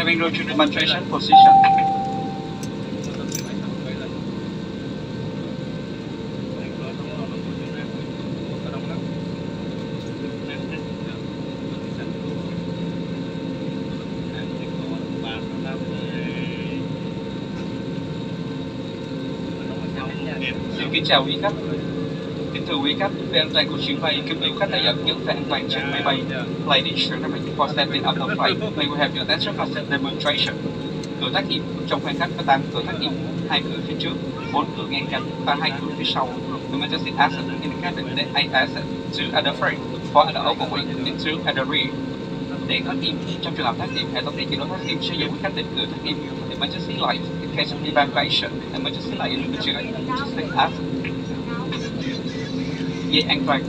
Having road to demonstration position. Xin kính chào quý khách. Kính thưa quý khách, về an toàn của chuyến bay, kính mời quý khách đã dẫn dắt về an toàn trên máy bay. Ladies and gentlemen, before stepping up the flight, may we have your attention for the demonstration. Cửa thoát hiểm trong khoang khách có 8 cửa thoát hiểm, 2 cửa phía trước, 4 cửa ngang cánh và 2 cửa phía sau. Emergency exit in the cabin, then 8 exits, 2 at the front, 4 at the overwing, and 2 at the rear. Để thoát hiểm, trong trường hợp thoát hiểm, hệ thống điện chỉ lối thoát hiểm sẽ dẫn quý khách đến cửa thoát hiểm. Emergency light in case of evacuation, emergency light illumination, emergency exit. Dây an toàn.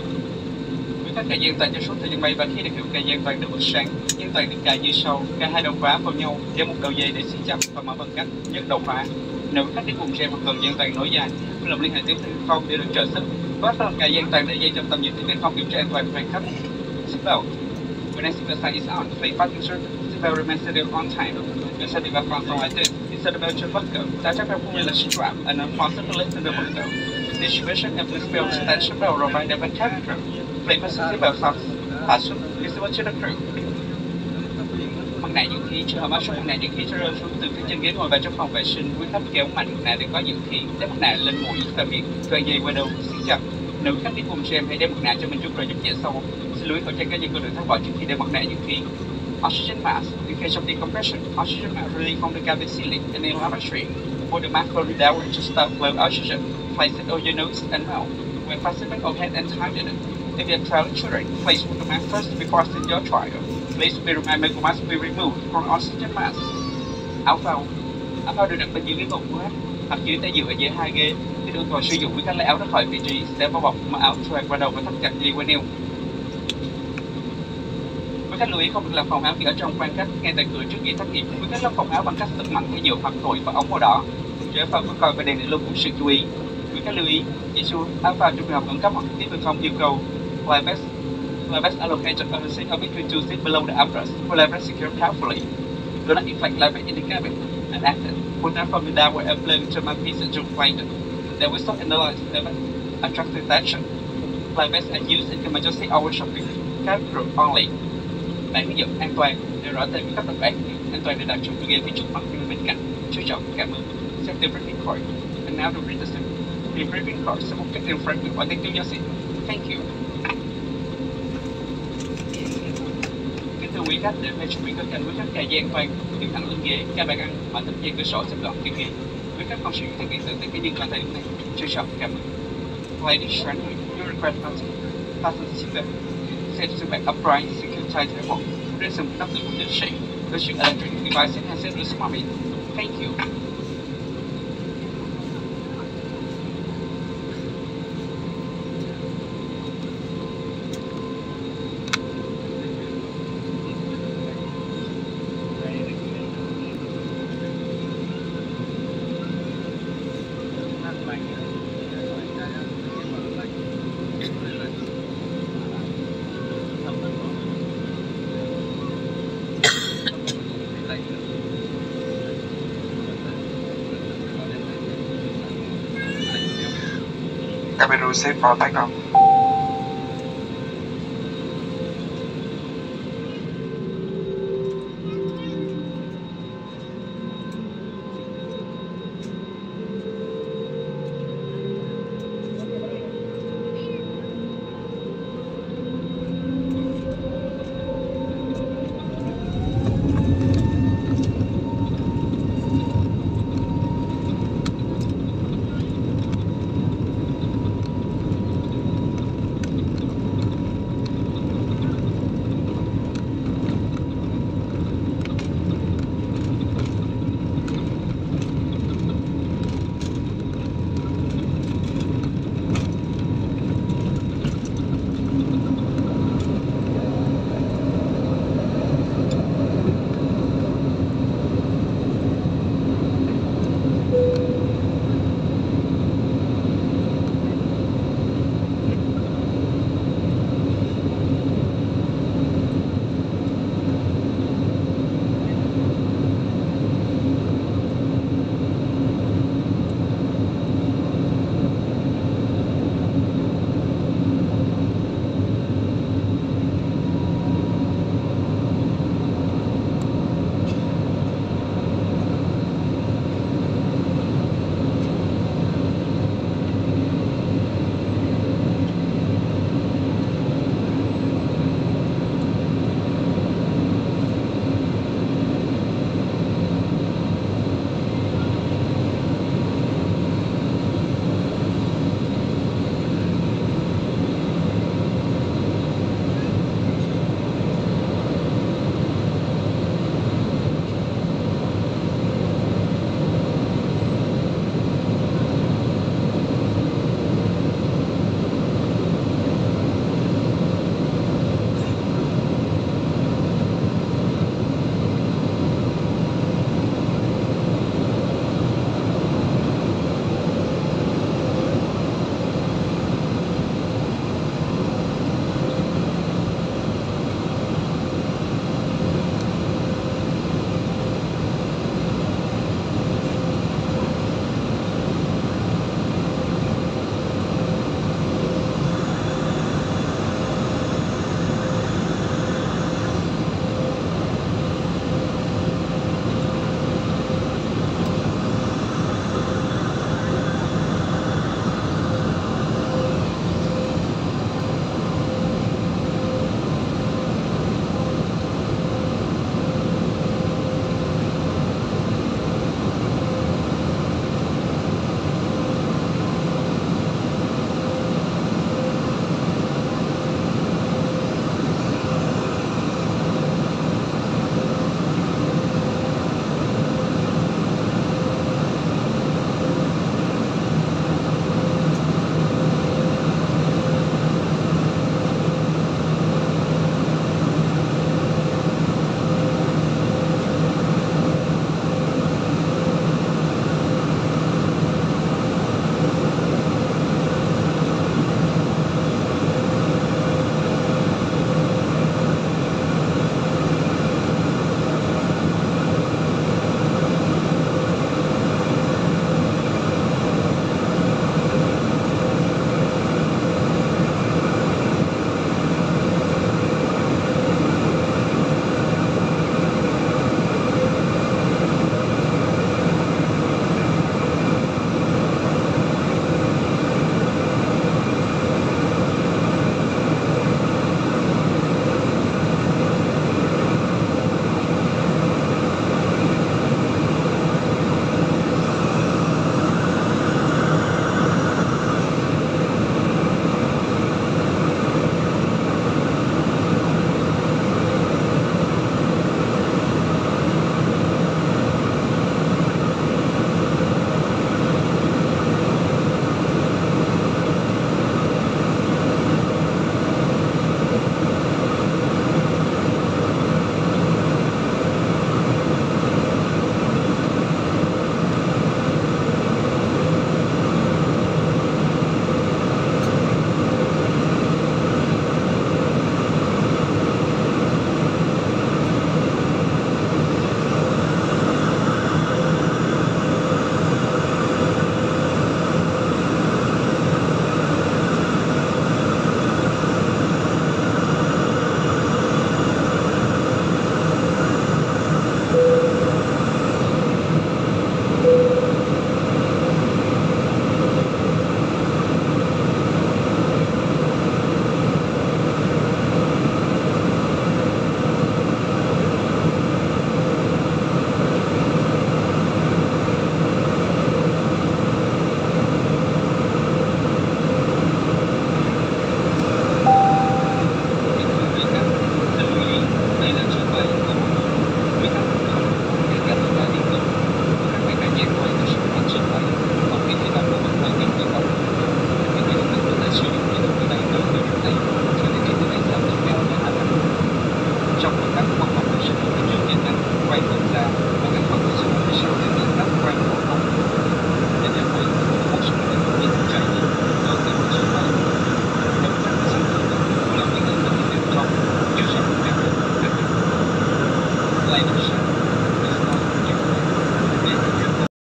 Quý khách cài dây an toàn cho suốt thời gian bay và khi được hiệu cài dây an toàn được bật sáng. Dây an toàn được cài như sau: cài 2 đầu khóa vào nhau, đeo một đầu dây để siết chặt và mở bằng cách nhấc đầu khóa. Nếu quý khách đi cùng xe hoặc cần dây an toàn nối dài, quý lòng liên hệ tiếp viên không để được trợ giúp. Quý khách cài dây an toàn để dây trong tầm nhìn tiếp viên không kiểm tra an toàn của hành khách. Seatbelt. When a seatbelt sign is on, please fasten your seatbelt remain seated on time. Your seatbelt function like this. Insert the belt to buckle. Tie your belt with a strap and unfasten the lift in the buckle. Distribution and please belt tension belt provided by cabin crew. Please fasten seatbelt fasten visible to the crew. Mặt nạ dưỡng khí. Trường hợp áp suất mặt nạ dưỡng khí sẽ rơi xuống từ phía trên ghế ngồi vào trong phòng vệ sinh. Quý khách kéo mạnh mặt nạ để có dưỡng khí. Đeo mặt nạ lên mũi và miệng, đoạn dây qua đầu siết chặt. Nếu khách đi cùng xe hãy đeo mặt nạ cho mình trước rồi giúp dễ sâu. Xin lưu ý khẩu trang cá nhân cần được tháo bỏ trước khi đeo mặt nạ dưỡng khí. Oxygen mask. In case of decompression, oxygen mask released from the cabin ceiling in the laboratory. For the mask will be downward to stop flow oxygen. Place it on your nose and mouth. When fastened overhead and tighten it. If you have traveling children, place the mask first before fastening your trial. Please be reminded the mask will be removed from oxygen mask. Áo phao. Áo phao được đặt bên dưới ghế bụng của khách, hoặc dưới tay dựa ở dưới hai ghế. Khi yêu cầu sử dụng, quý khách lấy áo ra khỏi vị trí, sẽ bao bọc mặc áo choàng qua đầu và thắt chặt dây quanh eo. Quý khách lưu ý không được làm phòng áo khi ở trong khoang khách. Ngay tại cửa trước khi thoát hiểm, quý khách làm phòng áo bằng cách sức mạnh hay dựa hoặc thổi vào ống màu đỏ. Trẻ phao có còi và đèn điện luôn cũng sự chú ý. Quý khách lưu ý chỉ xuống áo phao trong trường hợp khẩn cấp hoặc tiếp viên không yêu cầu. Life vest allocated on the seat or between two seats below the armrest. For life vest secured carefully. Do not inflate life vest in the cabin. And acted. Put down from the downward and blow into my piece and inflated. They will stop and analyze the attractive tension. Life vests are used in emergency hour shopping. Cabin crew only. Bản hướng dẫn an toàn để rõ tên các tập bản an toàn được đặt trong ghế phía trước mặt bên cạnh. Chú trọng cảm ơn. Set the briefing card. And now the briefing card sẽ một cách in front before taking your seat. Thank you. Kính thưa quý khách, để về chuẩn bị cất cánh, quý khách cài dây an toàn, đứng thẳng lưng ghế, cài bàn ăn, mở tấm dây cửa sổ xếp gọn trên ghế. Quý khách không sử dụng thiết bị tự tiện cá nhân vào thời điểm này. Chú trọng cảm ơn. Ladies and gentlemen, you request fasten seatbelt. Set seatbelt upright, secure tight to the box. Resume nắp tự của tiến sĩ. Pushing electric devices and set the smart meter. Thank you. Cabin crew safe for takeoff.